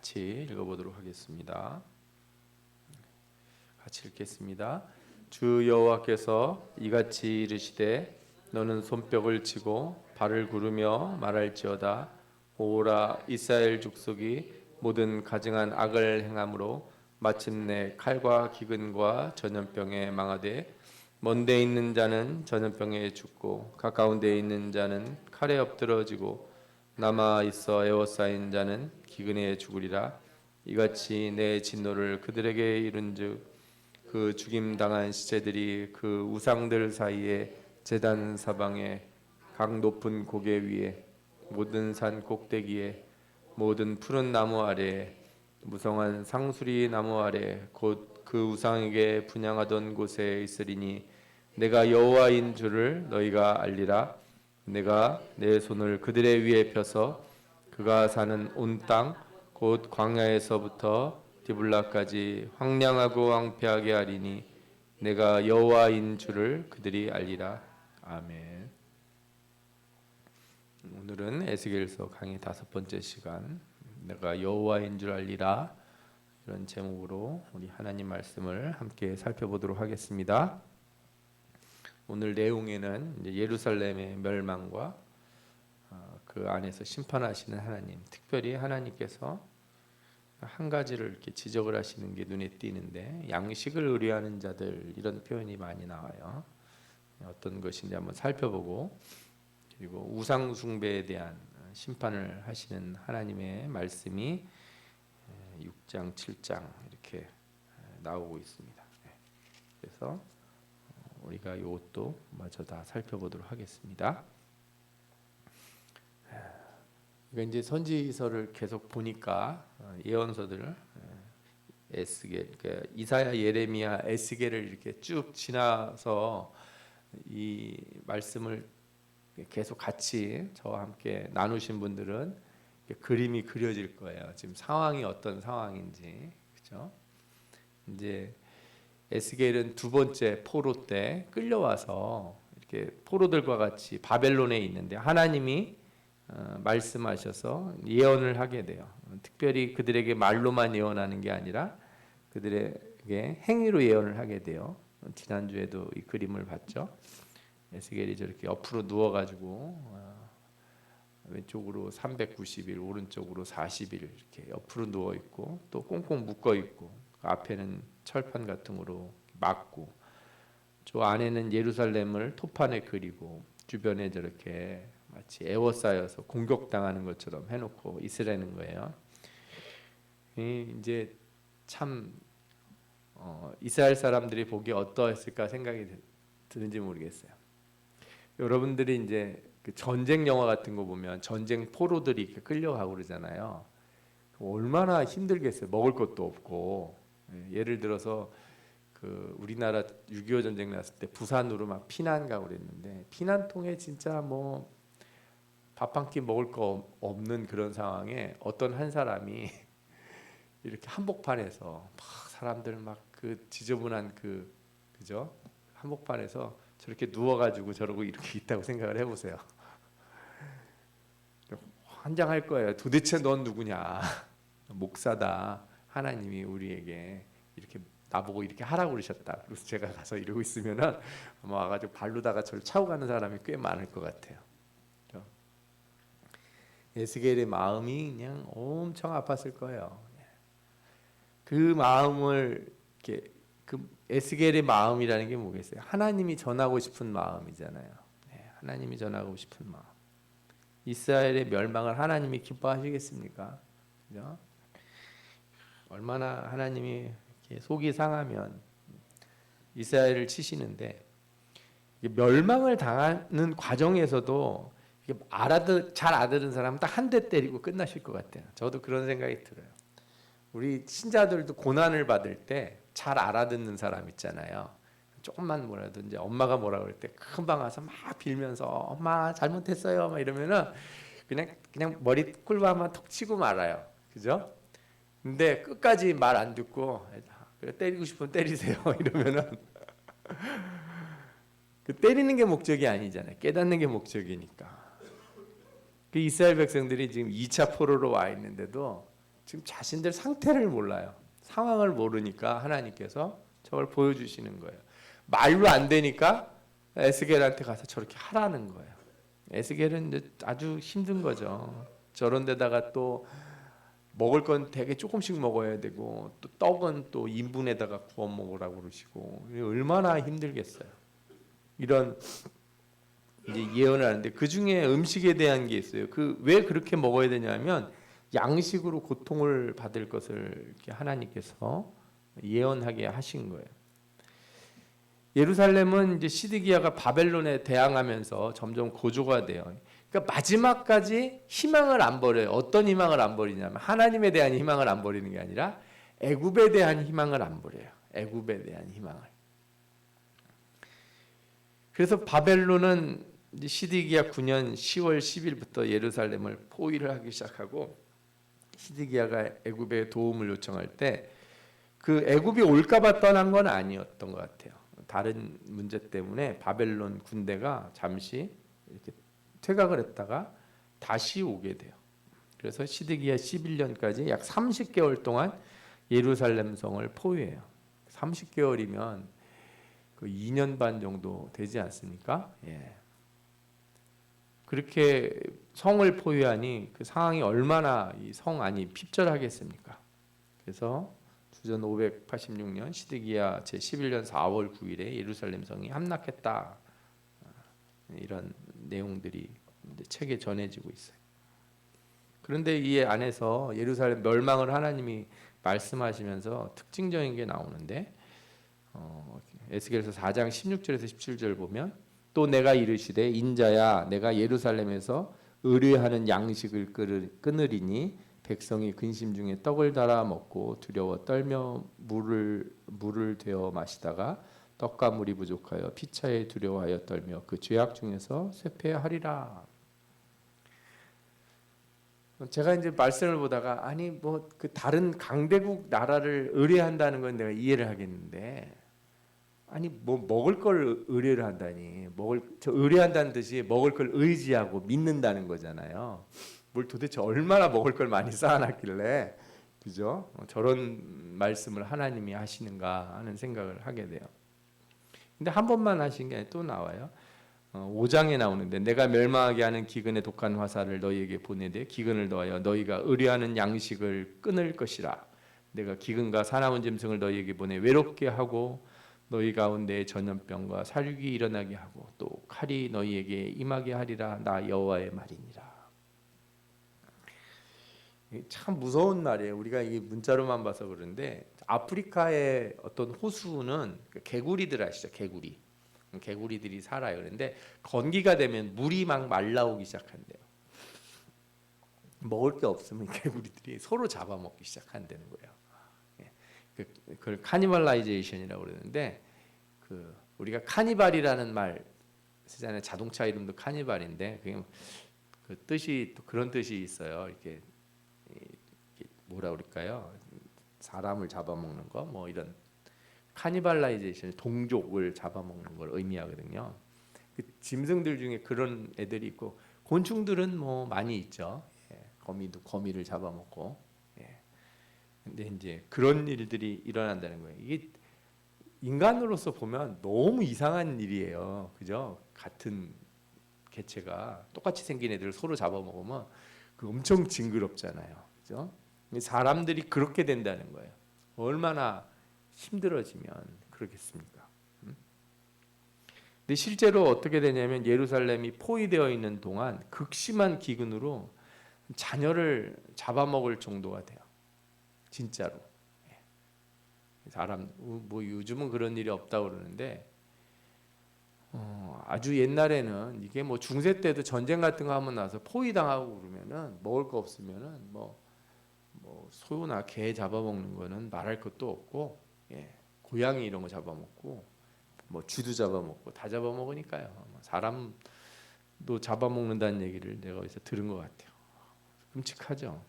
같이 읽어보도록 하겠습니다. 같이 읽겠습니다. 주 여호와께서 이같이 이르시되 너는 손뼉을 치고 발을 구르며 말할지어다. 오라 이스라엘 족속이 모든 가증한 악을 행함으로 마침내 칼과 기근과 전염병에 망하되 먼데 있는 자는 전염병에 죽고 가까운 데 있는 자는 칼에 엎드러지고 남아 있어 에워싸인 자는 기근에 죽으리라. 이같이 내 진노를 그들에게 이룬즉 그 죽임 당한 시체들이 그 우상들 사이에 제단 사방에 각 높은 고개 위에 모든 산 꼭대기에 모든 푸른 나무 아래에 무성한 상수리 나무 아래 곧 그 우상에게 분향하던 곳에 있으리니 내가 여호와인 줄을 너희가 알리라. 내가 내 손을 그들의 위에 펴서 그가 사는 온 땅 곧 광야에서부터 디블라까지 황량하고 황폐하게 하리니 내가 여호와인 줄을 그들이 알리라. 아멘. 오늘은 에스겔서 강의 5번째 시간, 내가 여호와인 줄 알리라, 이런 제목으로 우리 하나님 말씀을 함께 살펴보도록 하겠습니다. 오늘 내용에는 이제 예루살렘의 멸망과 그 안에서 심판하시는 하나님, 특별히 하나님께서 한 가지를 이렇게 지적을 하시는 게 눈에 띄는데, 양식을 의뢰하는 자들, 이런 표현이 많이 나와요. 어떤 것인지 한번 살펴보고, 그리고 우상 숭배에 대한 심판을 하시는 하나님의 말씀이 6장, 7장 이렇게 나오고 있습니다. 그래서 우리가 이것도 마저 다 살펴보도록 하겠습니다. 이제 선지서를 계속 보니까 예언서들, 에스겔, 그러니까 이사야, 예레미야, 에스겔을 이렇게 쭉 지나서 이 말씀을 계속 같이 저와 함께 나누신 분들은 그림이 그려질 거예요. 지금 상황이 어떤 상황인지, 그렇죠? 이제 에스겔은 두 번째 포로 때 끌려와서 이렇게 포로들과 같이 바벨론에 있는데 하나님이 말씀하셔서 예언을 하게 돼요. 특별히 그들에게 말로만 예언하는 게 아니라 그들에게 행위로 예언을 하게 돼요. 지난주에도 이 그림을 봤죠. 에스겔이 저렇게 옆으로 누워가지고 왼쪽으로 390일, 오른쪽으로 40일 이렇게 옆으로 누워 있고 또 꽁꽁 묶어 있고 그 앞에는 철판 같은 거로 막고 저 안에는 예루살렘을 토판에 그리고 주변에 저렇게 마치 에워싸여서 공격당하는 것처럼 해놓고 있으라는 거예요. 이제 참 이스라엘 사람들이 보기에 어떠했을까 생각이 드는지 모르겠어요. 여러분들이 이제 그 전쟁 영화 같은 거 보면 전쟁 포로들이 이렇게 끌려가고 그러잖아요. 얼마나 힘들겠어요. 먹을 것도 없고. 예를 들어서 그 우리나라 6.25 전쟁 났을 때 부산으로 막 피난 가고 그랬는데 피난통에 진짜 뭐 밥 한 끼 먹을 거 없는 그런 상황에 어떤 한 사람이 이렇게 한복판에서 막 사람들 막 그 지저분한 그죠? 한복판에서 저렇게 누워가지고 저러고 이렇게 있다고 생각을 해보세요. 환장할 거예요. 도대체 넌 누구냐? 목사다. 하나님이 우리에게 이렇게 나보고 이렇게 하라고 그러셨다. 그래서 제가 가서 이러고 있으면은 아마 와가지고 발로다가 저를 차고 가는 사람이 꽤 많을 것 같아요. 에스겔의 마음이 그냥 엄청 아팠을 거예요. 그 마음을 이렇게 그 에스겔의 마음이라는 게 뭐겠어요? 하나님이 전하고 싶은 마음이잖아요. 하나님이 전하고 싶은 마음. 이스라엘의 멸망을 하나님이 기뻐하시겠습니까? 그죠? 얼마나 하나님이 이렇게 속이 상하면 이스라엘을 치시는데 멸망을 당하는 과정에서도 잘 알아들은 사람은 딱 한 대 때리고 끝나실 것 같아요. 저도 그런 생각이 들어요. 우리 신자들도 고난을 받을 때 잘 알아듣는 사람 있잖아요. 조금만 뭐라도 이제 엄마가 뭐라 그럴 때 금방 와서 막 빌면서 엄마 잘못했어요 막 이러면은 그냥 머리 꿀밤만 톡 치고 말아요. 그죠? 근데 끝까지 말 안 듣고 그래 때리고 싶으면 때리세요 이러면은 그 때리는 게 목적이 아니잖아요. 깨닫는 게 목적이니까. 그 이스라엘 백성들이 지금 2차 포로로 와 있는데도 지금 자신들 상태를 몰라요. 상황을 모르니까 하나님께서 저걸 보여주시는 거예요. 말로 안 되니까 에스겔한테 가서 저렇게 하라는 거예요. 에스겔은 이제 아주 힘든 거죠. 저런 데다가 또 먹을 건 되게 조금씩 먹어야 되고 또 떡은 또 인분에다가 구워 먹으라고 그러시고 얼마나 힘들겠어요. 이런 이제 예언을 하는데 그 중에 음식에 대한 게 있어요. 그 왜 그렇게 먹어야 되냐면 양식으로 고통을 받을 것을 이렇게 하나님께서 예언하게 하신 거예요. 예루살렘은 이제 시드기야가 바벨론에 대항하면서 점점 고조가 돼요. 그러니까 마지막까지 희망을 안 버려요. 어떤 희망을 안 버리냐면 하나님에 대한 희망을 안 버리는 게 아니라 애굽에 대한 희망을 안 버려요. 애굽에 대한 희망을. 그래서 바벨론은 시드기야 9년 10월 10일부터 예루살렘을 포위를 하기 시작하고 시드기야가 애굽에 도움을 요청할 때 그 애굽이 올까봐 떠난 건 아니었던 것 같아요. 다른 문제 때문에 바벨론 군대가 잠시 이렇게 퇴각을 했다가 다시 오게 돼요. 그래서 시드기야 11년까지 약 30개월 동안 예루살렘 성을 포위해요. 30개월이면 그 2년 반 정도 되지 않습니까? 예. 그렇게 성을 포위하니 그 상황이 얼마나 이 성 안이 핍절하겠습니까? 그래서 주전 586년 시드기야 제11년 4월 9일에 예루살렘 성이 함락했다. 이런 내용들이 책에 전해지고 있어요. 그런데 이 안에서 예루살렘 멸망을 하나님이 말씀하시면서 특징적인 게 나오는데 에스겔서 4장 16절에서 17절 보면 또 내가 이르시되 인자야 내가 예루살렘에서 의뢰하는 양식을 끊으리니 백성이 근심 중에 떡을 달아 먹고 두려워 떨며 물을 되어 마시다가 떡과 물이 부족하여 피차에 두려워하여 떨며 그 죄악 중에서 쇠퇴하리라. 제가 이제 말씀을 보다가 아니 뭐 그 다른 강대국 나라를 의뢰한다는 건 내가 이해를 하겠는데 아니 뭐 먹을 걸 의뢰를 한다니 저 의뢰한다는 뜻이 먹을 걸 의지하고 믿는다는 거잖아요. 뭘 도대체 얼마나 먹을 걸 많이 쌓아놨길래 그죠? 저런 말씀을 하나님이 하시는가 하는 생각을 하게 돼요. 근데 한 번만 하신 게 또 나와요. 5장에 나오는데 내가 멸망하게 하는 기근의 독한 화살을 너희에게 보내되 기근을 더하여 너희가 의뢰하는 양식을 끊을 것이라. 내가 기근과 사나운 짐승을 너희에게 보내 외롭게 하고 너희 가운데 전염병과 사륙이 일어나게 하고 또 칼이 너희에게 임하게 하리라. 나 여호와의 말이니라. 참 무서운 말이에요. 우리가 이 문자로만 봐서 그런데 아프리카의 어떤 호수는 개구리들 아시죠? 개구리들이 살아요. 그런데 건기가 되면 물이 막 말라오기 시작한대요. 먹을 게 없으면 개구리들이 서로 잡아먹기 시작한다는 거예요. 그걸 카니발라이제이션이라고 그러는데 우리가 카니발이라는 말 쓰잖아요. 자동차 이름도 카니발인데 그게 그 뜻이 또 그런 뜻이 있어요. 이렇게 뭐라 그럴까요? 사람을 잡아먹는 거 뭐 이런 카니발라이제이션 동족을 잡아먹는 걸 의미하거든요. 그 짐승들 중에 그런 애들이 있고 곤충들은 뭐 많이 있죠. 거미를 잡아먹고. 근데 이제 그런 일들이 일어난다는 거예요. 이게 인간으로서 보면 너무 이상한 일이에요. 그죠? 같은 개체가 똑같이 생긴 애들을 서로 잡아먹으면 그 엄청 징그럽잖아요. 그죠? 사람들이 그렇게 된다는 거예요. 얼마나 힘들어지면 그러겠습니까? 근데 실제로 어떻게 되냐면 예루살렘이 포위되어 있는 동안 극심한 기근으로 자녀를 잡아먹을 정도가 돼요. 진짜로. 사람 뭐 요즘은 그런 일이 없다고 그러는데 아주 옛날에는 이게 뭐 중세 때도 전쟁 같은 거 하면 나서 포위당하고 그러면은 먹을 거 없으면은 뭐 소나 개 잡아먹는 거는 말할 것도 없고 고양이 이런 거 잡아먹고 뭐 쥐도 잡아먹고 다 잡아먹으니까요. 사람도 잡아먹는다는 얘기를 내가 어디서 들은 것 같아요. 끔찍하죠.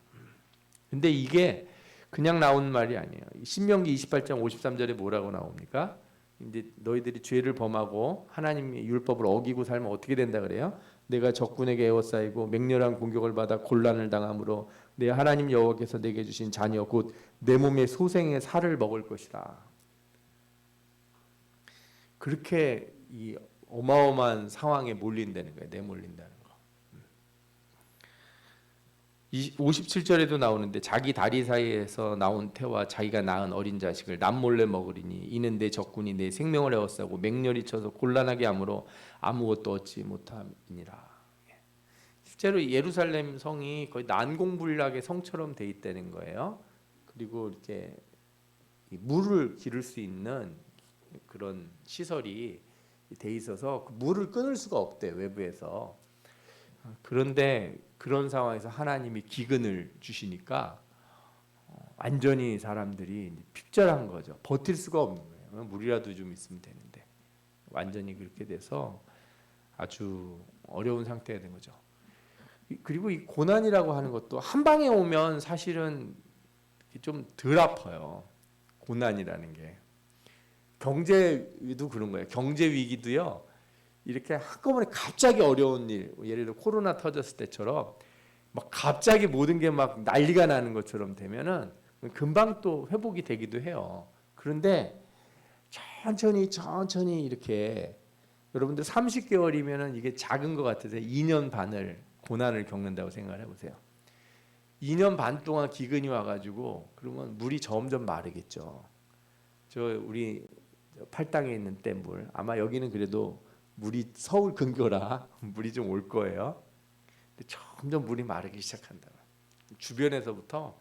근데 이게 그냥 나온 말이 아니에요. 신명기 28장 53절에 뭐라고 나옵니까? 이제 너희들이 죄를 범하고 하나님의 율법을 어기고 살면 어떻게 된다 그래요? 내가 적군에게 에워싸이고 맹렬한 공격을 받아 곤란을 당함으로 내 하나님 여호와께서 내게 주신 자녀 곧 내 몸의 소생의 살을 먹을 것이다. 그렇게 이 어마어마한 상황에 몰린다는 거예요. 내몰린다는 거. 57절에도 나오는데 자기 다리 사이에서 나온 태와 자기가 낳은 어린 자식을 남몰래 먹으리니 이는 내 적군이 내 생명을 에워싸고 맹렬히 쳐서 곤란하게 함으로 아무것도 얻지 못함이니라. 실제로 예루살렘 성이 거의 난공불락의 성처럼 돼 있다는 거예요. 그리고 이렇게 물을 기를 수 있는 그런 시설이 돼 있어서 물을 끊을 수가 없대, 외부에서. 그런데 그런 상황에서 하나님이 기근을 주시니까 완전히 사람들이 핍절한 거죠. 버틸 수가 없는 거예요. 물이라도 좀 있으면 되는데 완전히 그렇게 돼서 아주 어려운 상태가 된 거죠. 그리고 이 고난이라고 하는 것도 한 방에 오면 사실은 좀 덜 아파요. 고난이라는 게. 경제도 그런 거예요. 경제 위기도요. 이렇게 한꺼번에 갑자기 어려운 일, 예를 들어 코로나 터졌을 때처럼 막 갑자기 모든 게 막 난리가 나는 것처럼 되면은 금방 또 회복이 되기도 해요. 그런데 천천히 이렇게 여러분들 30개월이면은 이게 작은 것 같아서 2년 반을 고난을 겪는다고 생각을 해보세요. 2년 반 동안 기근이 와가지고 그러면 물이 점점 마르겠죠. 저 우리 팔당에 있는 댐물 아마 여기는 그래도 물이 서울 근교라 물이 좀 올 거예요. 근데 점점 물이 마르기 시작한다. 주변에서부터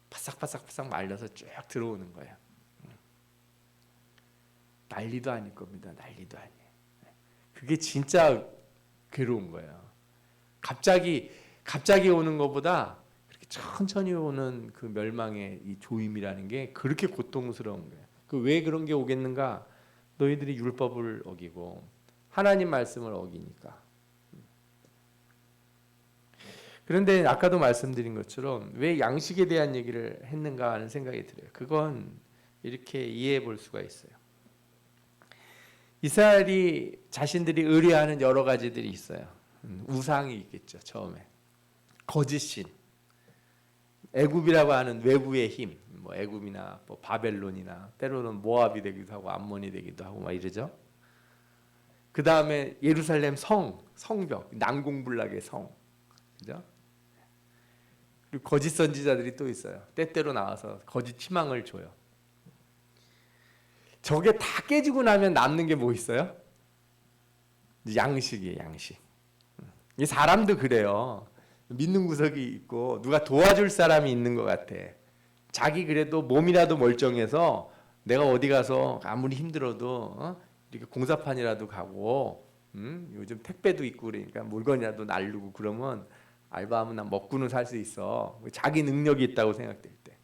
바싹바싹 말려서 쭉 들어오는 거예요. 난리도 아닐 겁니다. 난리도 아니에요. 그게 진짜 괴로운 거예요. 갑자기 오는 것보다 그렇게 천천히 오는 그 멸망의 이 조임이라는 게 그렇게 고통스러운 거예요. 그 왜 그런 게 오겠는가? 너희들이 율법을 어기고 하나님 말씀을 어기니까. 그런데 아까도 말씀드린 것처럼 왜 양식에 대한 얘기를 했는가 하는 생각이 들어요. 그건 이렇게 이해해 볼 수가 있어요. 이스라엘이 자신들이 의뢰하는 여러 가지들이 있어요. 우상이 있겠죠. 처음에 거짓신, 애굽이라고 하는 외부의 힘, 뭐 애굽이나 뭐 바벨론이나 때로는 모압이 되기도 하고 암몬이 되기도 하고 막 이러죠. 그 다음에 예루살렘 성벽, 난공불락의 성, 그죠? 그리고 거짓 선지자들이 또 있어요. 때때로 나와서 거짓 희망을 줘요. 저게 다 깨지고 나면 남는 게 뭐 있어요? 양식이에요, 양식. 이 사람도 그래요. 믿는 구석이 있고 누가 도와줄 사람이 있는 것 같아. 자기 그래도 몸이라도 멀쩡해서 내가 어디 가서 아무리 힘들어도 이렇게 공사판이라도 가고 요즘 택배도 있고 그러니까 물건이라도 날르고 그러면 알바하면 난 먹고는 살 수 있어. 자기 능력이 있다고 생각될 때.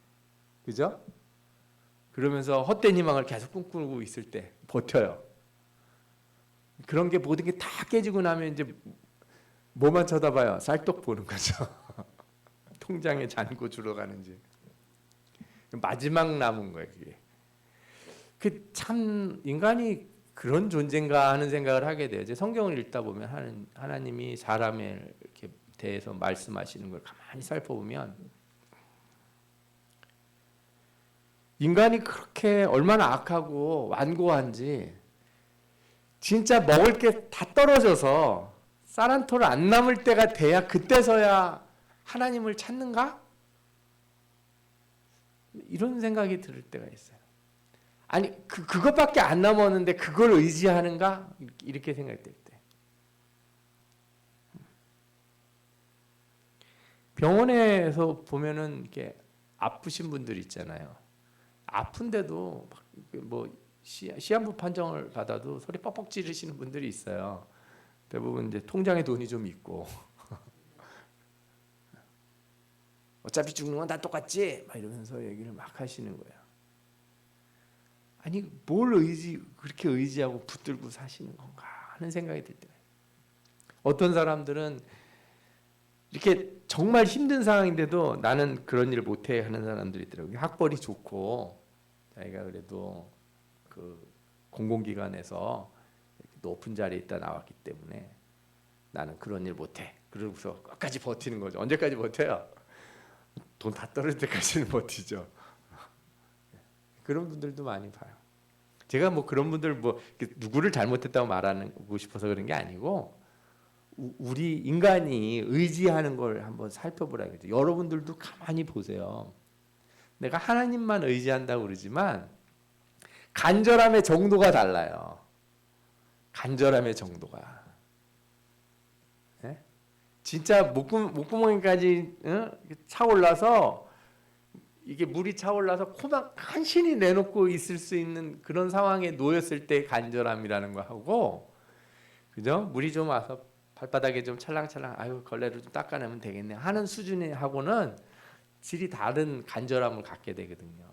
그죠? 그러면서 헛된 희망을 계속 꿈꾸고 있을 때 버텨요. 그런 게 모든 게 다 깨지고 나면 이제 뭐만 쳐다봐요? 쌀떡 보는 거죠. 통장에 잔고 주러 가는지. 마지막 남은 거예요, 그게. 그 참 인간이 그런 존재인가 하는 생각을 하게 돼요. 이제 성경을 읽다 보면 하나님이 사람에 이렇게 대해서 말씀하시는 걸 가만히 살펴보면 인간이 그렇게 얼마나 악하고 완고한지 진짜 먹을 게 다 떨어져서 쌀 한 톨 안 남을 때가 돼야 그때서야 하나님을 찾는가? 이런 생각이 들 때가 있어요. 아니 그것밖에 안 남았는데 그걸 의지하는가? 이렇게 생각될 때. 병원에서 보면은 이렇게 아프신 분들 있잖아요. 아픈데도 뭐 시한부 판정을 받아도 소리 뻑뻑 지르시는 분들이 있어요. 대부분 이제 통장에 돈이 좀 있고 어차피 죽는 건 다 똑같지 막 이러면서 얘기를 막 하시는 거예요. 아니 뭘 그렇게 의지하고 붙들고 사시는 건가 하는 생각이 들 때가 있어요. 어떤 사람들은 이렇게 정말 힘든 상황인데도 나는 그런 일을 못해 하는 사람들이 있더라고요. 학벌이 좋고 자기가 그래도 그 공공기관에서 높은 자리에 있다 나왔기 때문에 나는 그런 일 못해. 그러고서 끝까지 버티는 거죠. 언제까지 버텨요? 돈 다 떨어질 때까지는 버티죠. 그런 분들도 많이 봐요. 제가 뭐 그런 분들 뭐 누구를 잘못했다고 말하고 싶어서 그런 게 아니고 우리 인간이 의지하는 걸 한번 살펴보라겠죠. 여러분들도 가만히 보세요. 내가 하나님만 의지한다고 그러지만 간절함의 정도가 달라요. 간절함의 정도가. 네? 진짜 목구멍까지 차올라서 이게 물이 차올라서 코만 간신히 내놓고 있을 수 있는 그런 상황에 놓였을 때 간절함이라는 거 하고, 그죠? 물이 좀 와서 발바닥에 좀 찰랑찰랑 아유 걸레로 좀 닦아내면 되겠네 하는 수준의 하고는 질이 다른 간절함을 갖게 되거든요.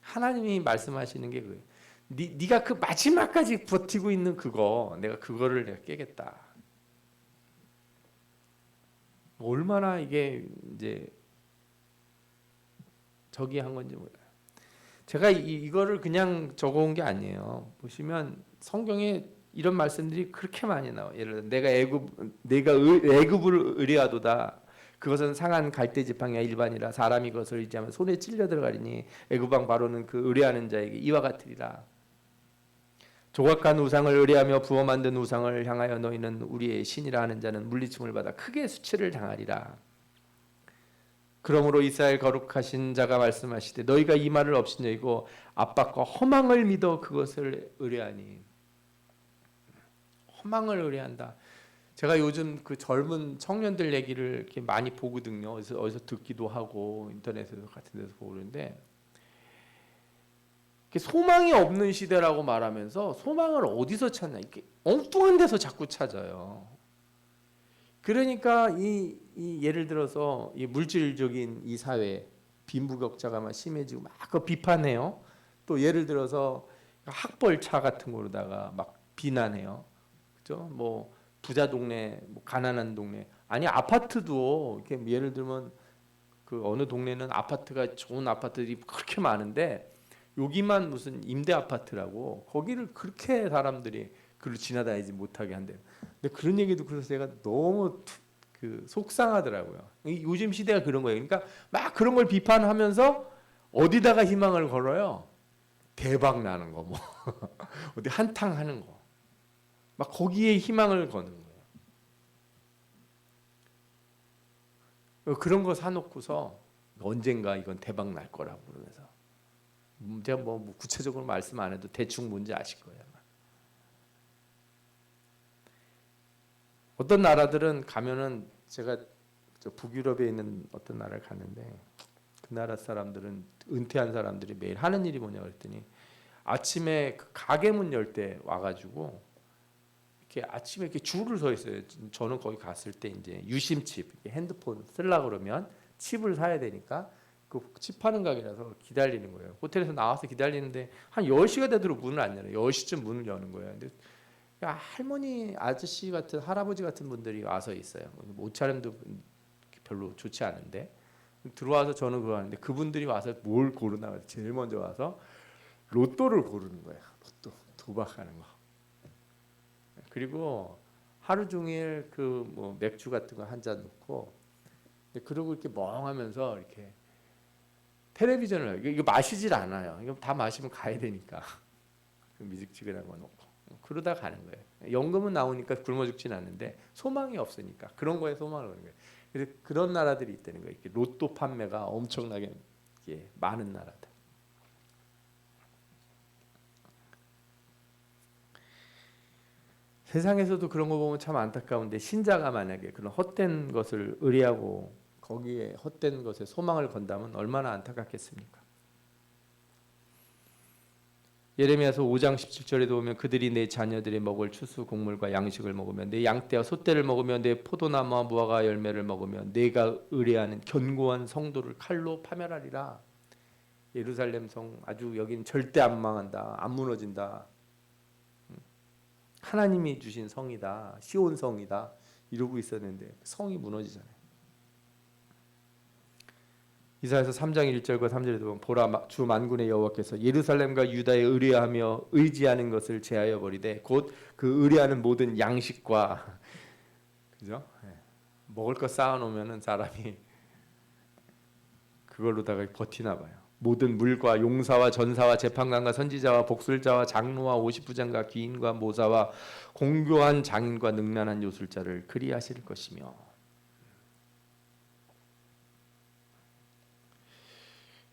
하나님이 말씀하시는 게 그거예요. 네가 그 마지막까지 버티고 있는 그거, 내가 그거를 내가 깨겠다. 얼마나 이게 이제 저기 한 건지 몰라요. 제가 이거를 그냥 적어온 게 아니에요. 보시면 성경에 이런 말씀들이 그렇게 많이 나와요. 예를 들어 내가 애굽을 의뢰하도다. 그것은 상한 갈대 지팡이와 일반이라 사람이 그것을 의지하면 손에 찔려 들어가리니 애굽 왕 바로는 그 의뢰하는 자에게 이와 같으리라. 조각한 우상을 의뢰하며 부어 만든 우상을 향하여 너희는 우리의 신이라 하는 자는 물리침을 받아 크게 수치를 당하리라. 그러므로 이스라엘 거룩하신 자가 말씀하시되 너희가 이 말을 업신여기고 압박과 허망을 믿어 그것을 의뢰하니. 허망을 의뢰한다. 제가 요즘 그 젊은 청년들 얘기를 이렇게 많이 보거든요. 어디서 듣기도 하고 인터넷에서 같은 데서 보고 그러는데 소망이 없는 시대라고 말하면서 소망을 어디서 찾나? 이렇게 엉뚱한 데서 자꾸 찾아요. 그러니까 이 예를 들어서 이 물질적인 이 사회 빈부격차가 막 심해지고 막 그 비판해요. 또 예를 들어서 학벌차 같은 거로다가 막 비난해요. 그죠? 뭐 부자 동네, 뭐 가난한 동네. 아니 아파트도 이렇게 예를 들면 그 어느 동네는 아파트가 좋은 아파트들이 그렇게 많은데 여기만 무슨 임대 아파트라고 거기를 그렇게 사람들이 그걸 지나다니지 못하게 한대요. 근데 그런 얘기도 그래서 제가 너무 그 속상하더라고요. 요즘 시대가 그런 거예요. 그러니까 막 그런 걸 비판하면서 어디다가 희망을 걸어요? 대박 나는 거, 뭐 어디 한탕 하는 거, 막 거기에 희망을 거는 거예요. 그런 거 사놓고서 언젠가 이건 대박 날 거라고 그러면서 제가 뭐 구체적으로 말씀 안 해도 대충 뭔지 아실 거예요. 어떤 나라들은 가면은 제가 북유럽에 있는 어떤 나라를 갔는데 그 나라 사람들은 은퇴한 사람들이 매일 하는 일이 뭐냐 그랬더니 아침에 그 가게 문 열 때 와가지고 이렇게 아침에 이렇게 줄을 서 있어요. 저는 거기 갔을 때 이제 유심칩 핸드폰 쓰려 그러면 칩을 사야 되니까 그 칩하는 가게라서 기다리는 거예요. 호텔에서 나와서 기다리는데 한 10시가 되도록 문을 안 열어요. 10시쯤 문을 여는 거예요. 근데 할머니, 아저씨 같은 할아버지 같은 분들이 와서 있어요. 옷차림도 별로 좋지 않은데 들어와서 저는 그거 하는데 그분들이 와서 뭘 고르나 제일 먼저 와서 로또를 고르는 거예요. 로또 도박하는 거. 그리고 하루 종일 그 뭐 맥주 같은 거 한 잔 놓고 그러고 이렇게 멍하면서 이렇게 텔레비전을 이거 마시질 않아요. 이거 다 마시면 가야 되니까 미직지근한 거 놓고 그러다 가는 거예요. 연금은 나오니까 굶어 죽진 않는데 소망이 없으니까 그런 거에 소망을 거는 거예요. 그래서 그런 나라들이 있다는 거예요. 이렇게 로또 판매가 엄청나게 많은 나라들. 세상에서도 그런 거 보면 참 안타까운데 신자가 만약에 그런 헛된 것을 의뢰하고 거기에 헛된 것에 소망을 건다면 얼마나 안타깝겠습니까? 예레미야서 5장 17절에도 보면 그들이 내 자녀들이 먹을 추수 곡물과 양식을 먹으며 내 양떼와 소떼를 먹으며 내 포도나무와 무화과 열매를 먹으며 내가 의뢰하는 견고한 성도를 칼로 파멸하리라. 예루살렘 성 아주 여기는 절대 안 망한다. 안 무너진다. 하나님이 주신 성이다. 시온 성이다. 이러고 있었는데 성이 무너지잖아요. 이사야서 3장 1절과 3절에도 보면 보라 주 만군의 여호와께서 예루살렘과 유다에 의뢰하며 의지하는 것을 제하여 버리되 곧 그 의뢰하는 모든 양식과 그죠? 먹을 거 쌓아 놓으면은 사람이 그걸로다가 버티나 봐요. 모든 물과 용사와 전사와 재판관과 선지자와 복술자와 장로와 오십부장과 귀인과 모사와 공교한 장인과 능란한 요술자를 그리하실 것이며.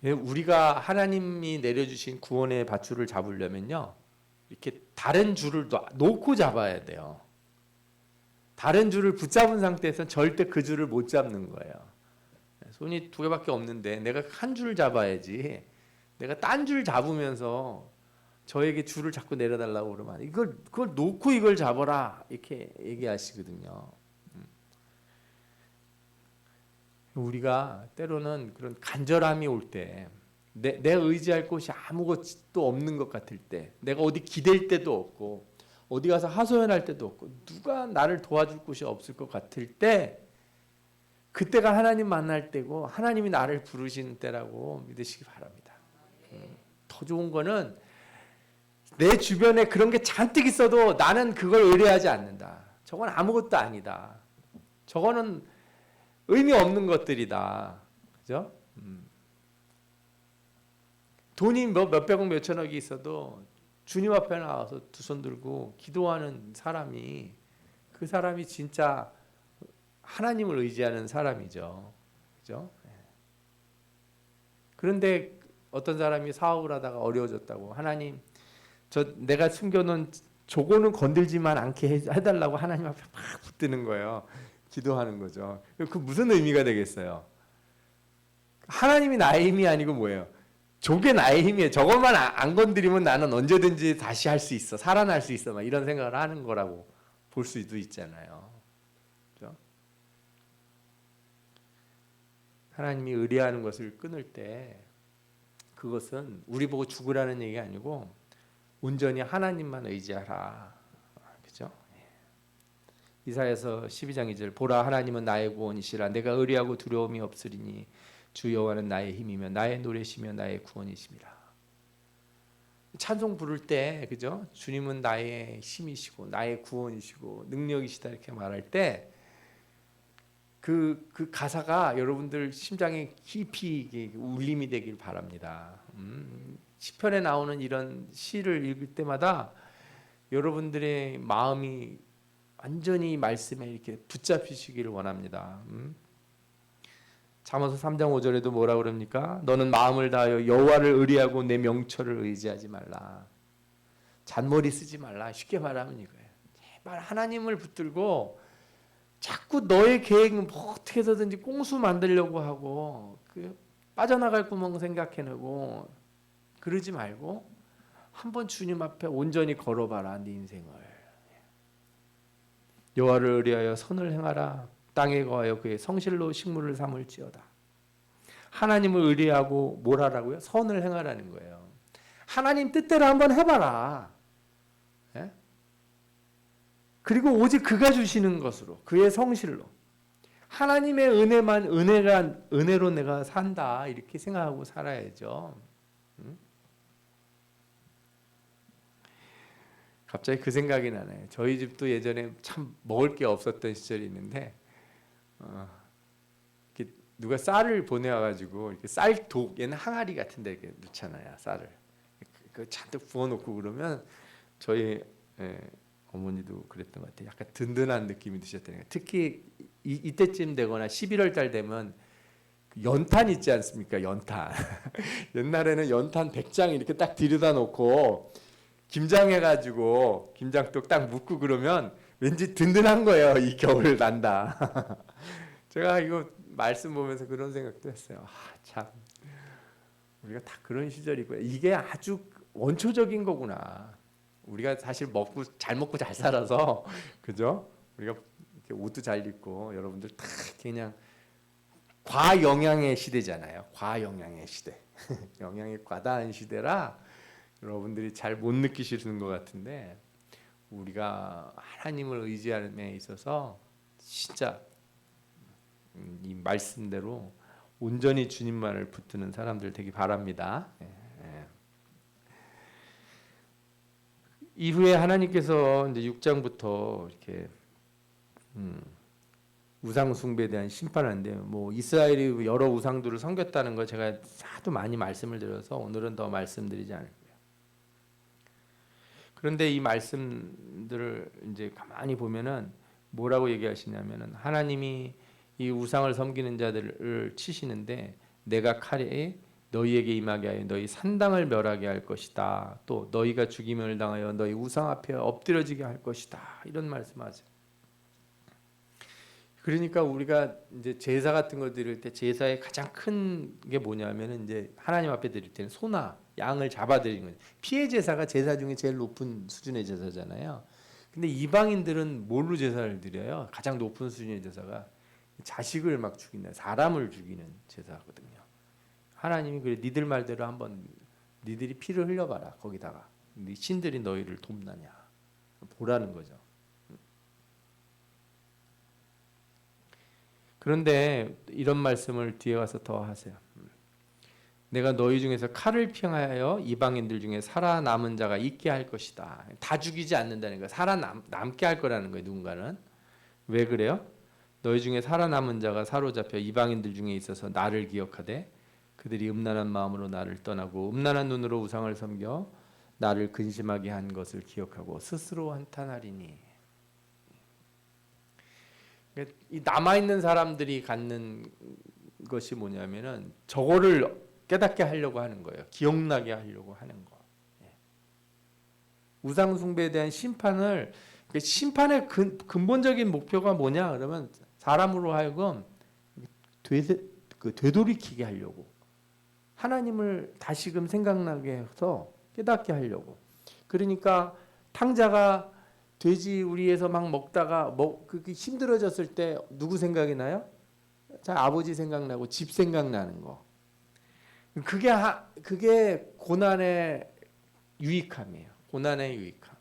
우리가 하나님이 내려주신 구원의 밧줄을 잡으려면요, 이렇게 다른 줄을 놓고 잡아야 돼요. 다른 줄을 붙잡은 상태에서는 절대 그 줄을 못 잡는 거예요. 손이 두 개밖에 없는데 내가 한 줄 잡아야지, 내가 딴 줄 잡으면서 저에게 줄을 자꾸 내려달라고 그러면 그걸 놓고 이걸 잡아라 이렇게 얘기하시거든요. 우리가 때로는 그런 간절함이 올 때, 내가 의지할 곳이 아무것도 없는 것 같을 때, 내가 어디 기댈 때도 없고 어디 가서 하소연할 때도 없고 누가 나를 도와줄 곳이 없을 것 같을 때, 그때가 하나님 만날 때고 하나님이 나를 부르시는 때라고 믿으시기 바랍니다. 더 좋은 거는 내 주변에 그런 게 잔뜩 있어도 나는 그걸 의뢰하지 않는다. 저건 아무것도 아니다. 저거는 의미 없는 것들이다. 그죠? 돈이 몇백억 몇천억이 있어도 주님 앞에 나와서 두 손 들고 기도하는 사람이, 그 사람이 진짜 하나님을 의지하는 사람이죠. 그죠? 그런데 어떤 사람이 사업을 하다가 어려워졌다고, 하나님 내가 숨겨놓은 저거는 건들지만 않게 해달라고 하나님 앞에 막 붙드는 거예요. 기도하는 거죠. 그 무슨 의미가 되겠어요? 하나님이 나의 힘이 아니고 뭐예요? 저게 나의 힘이에요. 저것만 안 건드리면 나는 언제든지 다시 할 수 있어, 살아날 수 있어, 막 이런 생각을 하는 거라고 볼 수도 있잖아요. 그렇죠? 하나님이 의뢰하는 것을 끊을 때 그것은 우리 보고 죽으라는 얘기가 아니고 온전히 하나님만 의지하라. 그죠? 이사야서 12장 2절, 보라 하나님은 나의 구원이시라. 내가 의뢰하고 두려움이 없으리니 주 여호와는 나의 힘이며 나의 노래시며 나의 구원이십니다. 찬송 부를 때, 그죠? 주님은 나의 힘이시고 나의 구원이시고 능력이시다 이렇게 말할 때 그 가사가 여러분들 심장에 깊이 울림이 되길 바랍니다. 시편에 나오는 이런 시를 읽을 때마다 여러분들의 마음이 완전히 말씀에 이렇게 붙잡히시기를 원합니다. 잠언서 3장 5절에도 뭐라 그럽니까? 너는 마음을 다하여 여호와를 의뢰하고 내 명철을 의지하지 말라. 잔머리 쓰지 말라. 쉽게 말하면 이거예요. 제발 하나님을 붙들고 자꾸 너의 계획은 뭐 어떻게 해서든지 꽁수 만들려고 하고 빠져나갈 구멍 생각해내고 그러지 말고 한번 주님 앞에 온전히 걸어봐라. 네 인생을. 여호와를 의뢰하여 선을 행하라. 땅에 거하여 그의 성실로 식물을 삼을지어다. 하나님을 의뢰하고 뭘 하라고요? 선을 행하라는 거예요. 하나님 뜻대로 한번 해봐라. 예? 그리고 오직 그가 주시는 것으로, 그의 성실로, 하나님의 은혜로 내가 산다 이렇게 생각하고 살아야죠. 갑자기 그 생각이 나네. 저희 집도 예전에 참 먹을 게 없었던 시절이 있는데 이렇게 누가 쌀을 보내와가지고 이렇게 쌀독, 얘는 항아리 같은데 이렇게 넣잖아요. 쌀을 그 잔뜩 부어놓고 그러면 저희 어머니도 그랬던 것 같아요. 약간 든든한 느낌이 드셨다는 거예요. 특히 이때쯤 되거나 11월 달 되면 연탄 있지 않습니까? 연탄. 옛날에는 연탄 100장 이렇게 딱 들여다 놓고 김장해가지고 김장떡 딱 묻고 그러면 왠지 든든한 거예요. 이 겨울 난다. 제가 이거 말씀 보면서 그런 생각도 했어요. 참 우리가 다 그런 시절이고요. 이게 아주 원초적인 거구나. 우리가 사실 먹고 잘 살아서 그죠? 우리가 이렇게 옷도 잘 입고 여러분들 다 그냥 과영양의 시대잖아요. 과영양의 시대. 영양이 과다한 시대라 여러분들이 잘 못 느끼시는 것 같은데, 우리가 하나님을 의지함에 있어서 진짜 이 말씀대로 온전히 주님만을 붙드는 사람들 되기 바랍니다. 이후에 하나님께서 이제 6장부터 이렇게 우상 숭배에 대한 심판하는데 뭐 이스라엘이 여러 우상들을 섬겼다는 거 제가 하도 많이 말씀을 드려서 오늘은 더 말씀드리지 않을 거예요. 그런데 이 말씀들을 이제 가만히 보면은 뭐라고 얘기하시냐면은 하나님이 이 우상을 섬기는 자들을 치시는데 내가 칼에 너희에게 임하게 하여 너희 산당을 멸하게 할 것이다. 또 너희가 죽임을 당하여 너희 우상 앞에 엎드려지게 할 것이다. 이런 말씀하세요. 그러니까 우리가 이제 제사 같은 거 드릴 때 제사의 가장 큰 게 뭐냐면은 이제 하나님 앞에 드릴 때는 소나 양을 잡아 드리는 거예요. 피해 제사가 제사 중에 제일 높은 수준의 제사잖아요. 근데 이방인들은 뭘로 제사를 드려요? 가장 높은 수준의 제사가 자식을 막 죽이는 사람을 죽이는 제사거든요. 하나님이 그래 니들 말대로 한번 니들이 피를 흘려봐라 거기다가 네 신들이 너희를 돕나냐 보라는 거죠. 그런데 이런 말씀을 뒤에 가서 더 하세요. 내가 너희 중에서 칼을 피하여 이방인들 중에 살아남은 자가 있게 할 것이다. 다 죽이지 않는다는 거예요. 살아남게 할 거라는 거예요. 누군가는. 왜 그래요? 너희 중에 살아남은 자가 사로잡혀 이방인들 중에 있어서 나를 기억하되 그들이 음란한 마음으로 나를 떠나고 음란한 눈으로 우상을 섬겨 나를 근심하게 한 것을 기억하고 스스로 한탄하리니. 이 남아있는 사람들이 갖는 것이 뭐냐면은 저거를 깨닫게 하려고 하는 거예요. 기억나게 하려고 하는 거. 우상 숭배에 대한 심판의 근본적인 목표가 뭐냐 그러면 사람으로 하여금 되돌이키게 하려고 하나님을 다시금 생각나게 해서 깨닫게 하려고. 그러니까 탕자가 돼지 우리에서 막 먹다가 그렇게 힘들어졌을 때 누구 생각이 나요? 자, 아버지 생각나고 집 생각나는 거. 그게 고난의 유익함이에요. 고난의 유익함.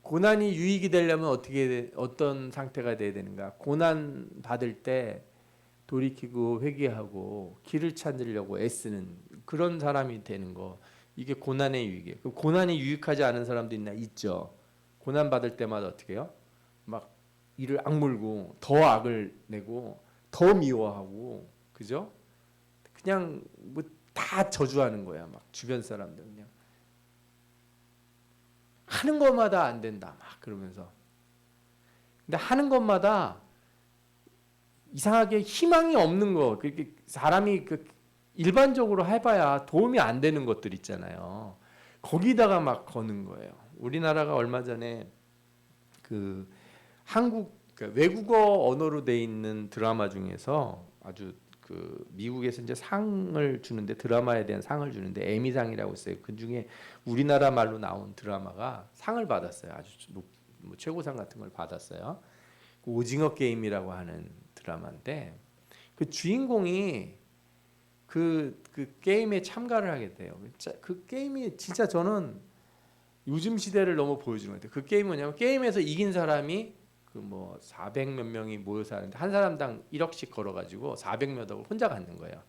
고난이 유익이 되려면 어떤 상태가 돼야 되는가? 고난 받을 때 돌이키고 회개하고 길을 찾으려고 애쓰는 그런 사람이 되는 거. 이게 고난의 유익이에요. 그럼 고난이 유익하지 않은 사람도 있죠. 고난 받을 때마다 어떻게 해요? 막 이를 악물고 더 악을 내고 더 미워하고 그죠? 그냥 뭐 다 저주하는 거야. 막 주변 사람들 그냥 하는 것마다 안 된다. 막 그러면서. 근데 하는 것마다 이상하게 희망이 없는 거. 그렇게 사람이 일반적으로 해봐야 도움이 안 되는 것들 있잖아요. 거기다가 막 거는 거예요. 우리나라가 얼마 전에 외국어 언어로 돼 있는 드라마 중에서 아주 미국에서 이제 상을 주는데 드라마에 대한 상을 주는데 에미상이라고 있어요. 그 중에 우리나라 말로 나온 드라마가 상을 받았어요. 아주 뭐 최고상 같은 걸 받았어요. 오징어 게임이라고 하는 드라마인데 그 주인공이 그 게임에 참가를 하게 돼요. 그 게임이 진짜 저는 요즘 시대를 너무 보여주는 것 같아요. 그 게임이 뭐냐면 게임에서 이긴 사람이 400몇 명이 모여서 하는데 한 사람당 1억씩 걸어가지고 400몇 억을 혼자 갖는 거예요.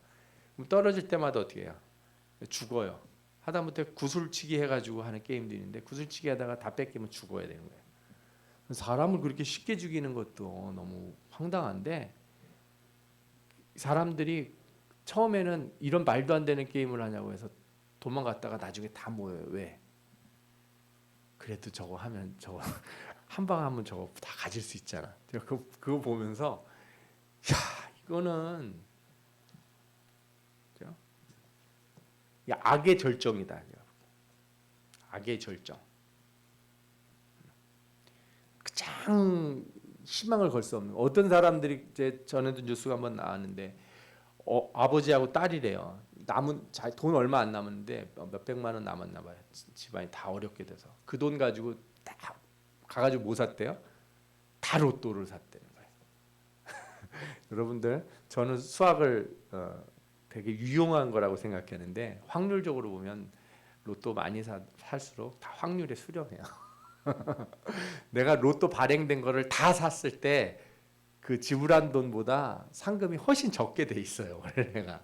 그럼 떨어질 때마다 어떻게 해요? 죽어요. 하다못해 구슬치기 해가지고 하는 게임도 있는데 구슬치기 하다가 다 뺏기면 죽어야 되는 거예요. 사람을 그렇게 쉽게 죽이는 것도 너무 황당한데 사람들이 처음에는 이런 말도 안 되는 게임을 하냐고 해서 도망갔다가 나중에 다 모여요. 왜? 그래도 저거 하면 저거 한 방 하면 저거 다 가질 수 있잖아. 제가 그거 보면서 야 이거는 악의 절정이다. 악의 절정. 가장 희망을 걸 수 없는 어떤 사람들이 이제 전에도 뉴스가 한번 나왔는데 아버지하고 딸이래요. 돈 얼마 안 남았는데 몇 백만 원 남았나 봐요. 집안이 다 어렵게 돼서 그 돈 가지고 다 가가지고 뭐 샀대요? 다 로또를 샀대는 거예요. 여러분들 저는 수학을 되게 유용한 거라고 생각하는데 확률적으로 보면 로또 많이 살수록 다 확률에 수렴해요. 내가 로또 발행된 거를 다 샀을 때 그 지불한 돈보다 상금이 훨씬 적게 돼 있어요. 원래가.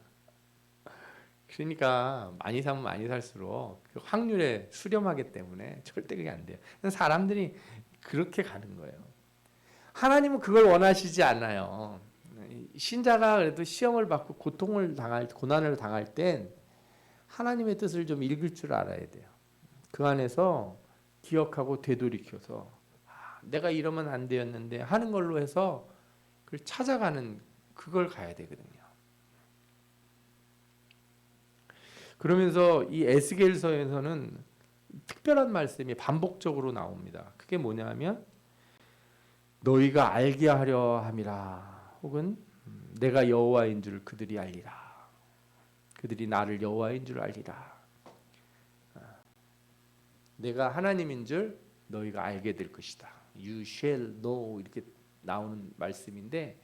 그러니까 많이 사면 많이 살수록 그 확률에 수렴하기 때문에 절대 그게 안 돼요. 사람들이 그렇게 가는 거예요. 하나님은 그걸 원하시지 않아요. 신자가 그래도 시험을 받고 고난을 당할 땐 하나님의 뜻을 좀 읽을 줄 알아야 돼요. 그 안에서 기억하고 되돌이켜서 내가 이러면 안 되었는데 하는 걸로 해서 그걸 찾아가는 그걸 가야 되거든요. 그러면서 이 에스겔서에서는 특별한 말씀이 반복적으로 나옵니다. 그게 뭐냐면 너희가 알게 하려 함이라, 혹은 내가 여호와인 줄 그들이 알리라. 그들이 나를 여호와인 줄 알리라. 내가 하나님인 줄 너희가 알게 될 것이다. You shall know, 이렇게 나오는 말씀인데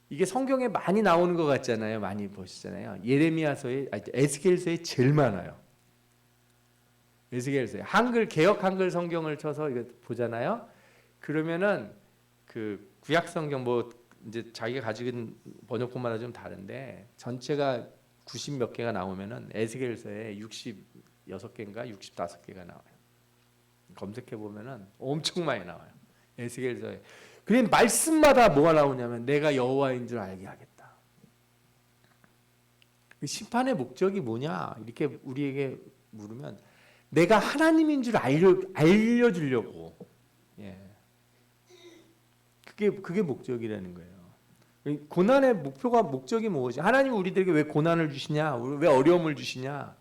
이게 성경에 많이 나오는 것 같잖아요. 많이 보시잖아요. 에스겔서에 제일 많아요. 에스겔서에 한글 개역 한글 성경을 쳐서 이거 보잖아요. 그러면은 그 구약 성경 뭐 이제 자기가 가지고 있는 번역본마다 좀 다른데 전체가 90 몇 개가 나오면은 에스겔서에 66개인가 65개가 나와요. 검색해 보면은 엄청 많이 나와요. 에스겔서에. 그래 말씀마다 뭐가 나오냐면 내가 여호와인 줄 알게 하겠다. 심판의 목적이 뭐냐? 이렇게 우리에게 물으면 내가 하나님인 줄 알려주려고. 예. 그게 목적이라는 거예요. 고난의 목적이 무엇이? 하나님 우리들에게 왜 고난을 주시냐? 왜 어려움을 주시냐?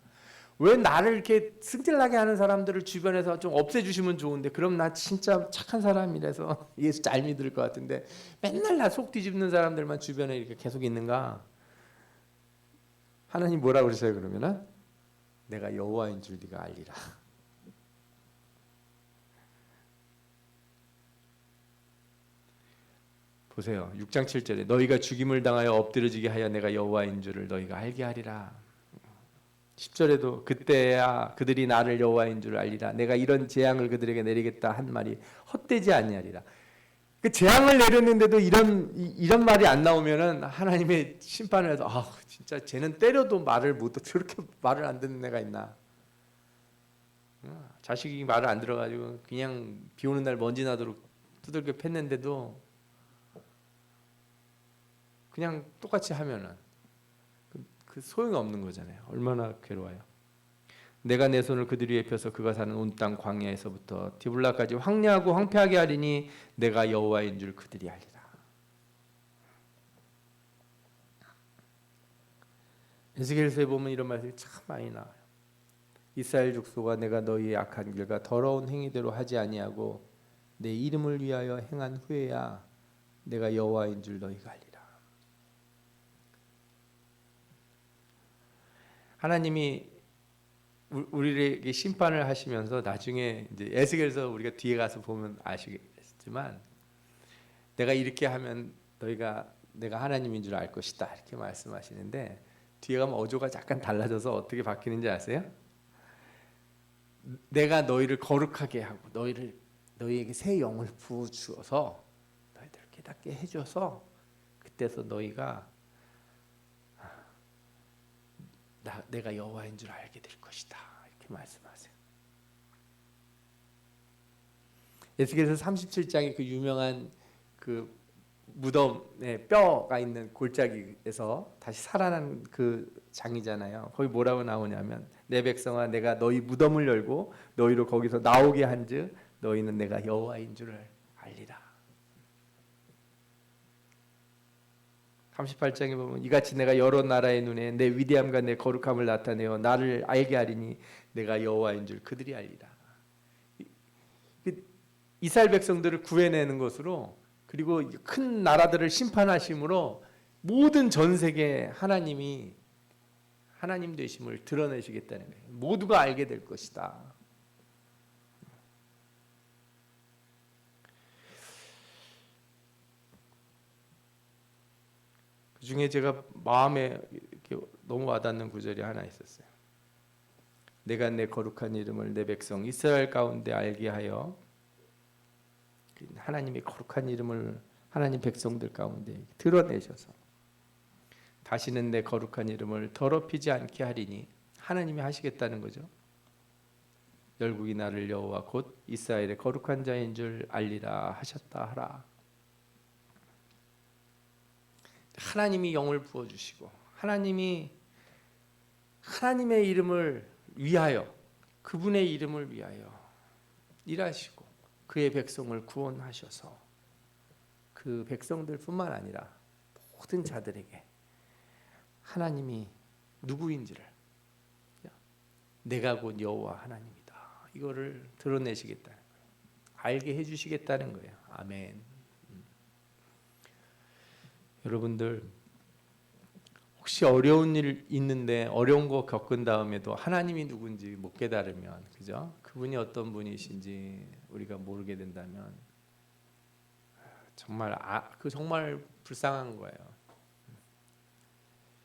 왜 나를 이렇게 승질나게 하는 사람들을 주변에서 좀 없애주시면 좋은데, 그럼 나 진짜 착한 사람이라서 예수 잘 믿을 것 같은데 맨날 나 속 뒤집는 사람들만 주변에 이렇게 계속 있는가? 하나님 뭐라고 그러세요? 그러면은 내가 여호와인 줄 네가 알리라. 보세요. 6장 7절에 너희가 죽임을 당하여 엎드려지게 하여 내가 여호와인 줄을 너희가 알게 하리라. 10절에도 그때야 그들이 나를 여호와인 줄 알리라. 내가 이런 재앙을 그들에게 내리겠다 한 말이 헛되지 아니하리라. 그 재앙을 내렸는데도 이런 말이 안 나오면은 하나님의 심판을 해서 진짜 쟤는 때려도 말을 못 저렇게 말을 안 듣는 애가 있나? 자식이 말을 안 들어가지고 그냥 비 오는 날 먼지 나도록 두들겨 팼는데도 그냥 똑같이 하면은 그 소용이 없는 거잖아요. 얼마나 괴로워요. 내가 내 손을 그들 위에 펴서 그가 사는 온 땅 광야에서부터 디블라까지 황량하고 황폐하게 하리니 내가 여호와인 줄 그들이 알리라. 에스겔서에 보면 이런 말씀이 참 많이 나와요. 이스라엘 족속아, 내가 너희의 악한 길과 더러운 행위대로 하지 아니하고 내 이름을 위하여 행한 후에야 내가 여호와인 줄 너희가 알리라. 하나님이 우리에게 심판을 하시면서 나중에 이제 에스겔서 우리가 뒤에 가서 보면 아시겠지만 내가 이렇게 하면 내가 하나님인 줄 알 것이다 이렇게 말씀하시는데 뒤에 가면 어조가 약간 달라져서 어떻게 바뀌는지 아세요? 내가 너희를 거룩하게 하고 너희에게 새 영을 부어 주어서 너희들을 깨닫게 해줘서 그때서 너희가 내가 여호와인 줄 알게 될 것이다 이렇게 말씀하세요. 에스겔서 37장의 그 유명한 그 무덤에 뼈가 있는 골짜기에서 다시 살아난 그 장이잖아요. 거기 뭐라고 나오냐면 내 백성아, 내가 너희 무덤을 열고 너희를 거기서 나오게 한즉 너희는 내가 여호와인 줄을 알리라. 38장에 보면 이같이 내가 여러 나라의 눈에 내 위대함과 내 거룩함을 나타내어 나를 알게 하리니 내가 여호와인 줄 그들이 알리라. 이스라엘 백성들을 구해내는 것으로, 그리고 큰 나라들을 심판하심으로 모든 전 세계에 하나님이 하나님 되심을 드러내시겠다는 거예요. 모두가 알게 될 것이다. 그 중에 제가 마음에 이렇게 너무 와닿는 구절이 하나 있었어요. 내가 내 거룩한 이름을 내 백성 이스라엘 가운데 알게 하여, 하나님의 거룩한 이름을 하나님 백성들 가운데 드러내셔서 다시는 내 거룩한 이름을 더럽히지 않게 하리니, 하나님이 하시겠다는 거죠. 열국이 나를 여호와 곧 이스라엘의 거룩한 자인 줄 알리라 하셨다 하라. 하나님이 영을 부어 주시고 하나님이 하나님의 이름을 위하여 그분의 이름을 위하여 일하시고 그의 백성을 구원하셔서 그 백성들뿐만 아니라 모든 자들에게 하나님이 누구인지를 내가 곧 여호와 하나님이다 이거를 드러내시겠다는 거예요. 알게 해주시겠다는 거예요. 아멘. 여러분들 혹시 어려운 일 있는데 어려운 거 겪은 다음에도 하나님이 누군지 못 깨달으면 그죠? 그분이 어떤 분이신지 우리가 모르게 된다면 정말 정말 불쌍한 거예요.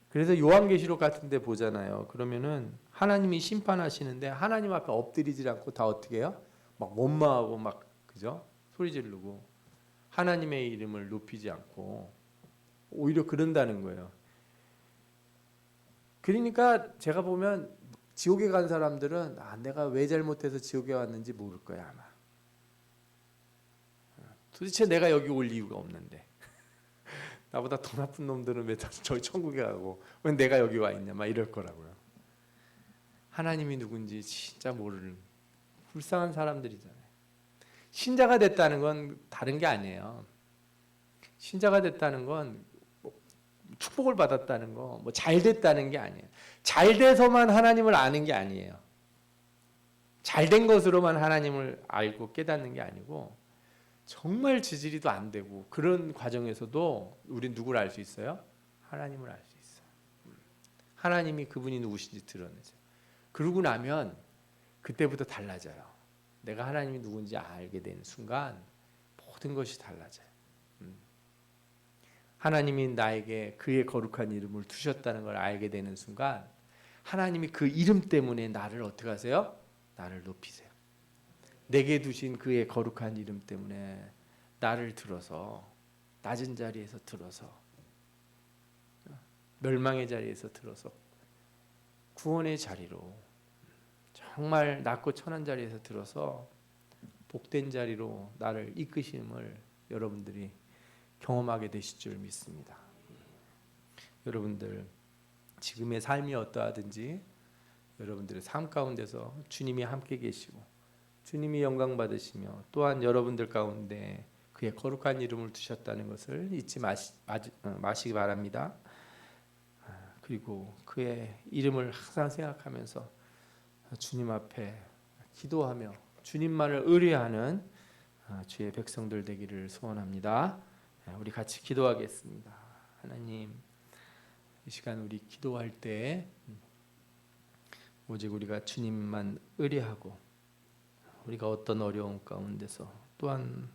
그래서 요한계시록 같은 데 보잖아요. 그러면은 하나님이 심판하시는데 하나님 앞에 엎드리지 않고 다 어떻게 해요? 막 원망하고 막 그죠? 소리 지르고 하나님의 이름을 높이지 않고 오히려 그런다는 거예요. 그러니까 제가 보면 지옥에 간 사람들은 내가 왜 잘못해서 지옥에 왔는지 모를 거야 아마. 도대체 내가 여기 올 이유가 없는데 나보다 더 나쁜 놈들은 왜 저희 천국에 가고 왜 내가 여기 와 있냐 막 이럴 거라고요. 하나님이 누군지 진짜 모르는 불쌍한 사람들이잖아요. 신자가 됐다는 건 다른 게 아니에요. 신자가 됐다는 건 축복을 받았다는 거, 뭐 잘 됐다는 게 아니에요. 잘 돼서만 하나님을 아는 게 아니에요. 잘 된 것으로만 하나님을 알고 깨닫는 게 아니고 정말 지지리도 안 되고 그런 과정에서도 우린 누구를 알 수 있어요? 하나님을 알 수 있어요. 하나님이 그분이 누구신지 드러내죠. 그러고 나면 그때부터 달라져요. 내가 하나님이 누군지 알게 되는 순간 모든 것이 달라져요. 하나님이 나에게 그의 거룩한 이름을 두셨다는 걸 알게 되는 순간 하나님이 그 이름 때문에 나를 어떻게 하세요? 나를 높이세요. 내게 두신 그의 거룩한 이름 때문에 나를 들어서 낮은 자리에서 들어서 멸망의 자리에서 들어서 구원의 자리로 정말 낮고 천한 자리에서 들어서 복된 자리로 나를 이끄심을 여러분들이 경험하게 되실 줄 믿습니다. 여러분들 지금의 삶이 어떠하든지 여러분들의 삶 가운데서 주님이 함께 계시고 주님이 영광 받으시며 또한 여러분들 가운데 그의 거룩한 이름을 두셨다는 것을 잊지 마시기 바랍니다. 그리고 그의 이름을 항상 생각하면서 주님 앞에 기도하며 주님만을 의뢰하는 주의 백성들 되기를 소원합니다. 우리 같이 기도하겠습니다. 하나님, 이 시간 우리 기도할 때 오직 우리가 주님만 의뢰하고 우리가 어떤 어려움 가운데서 또한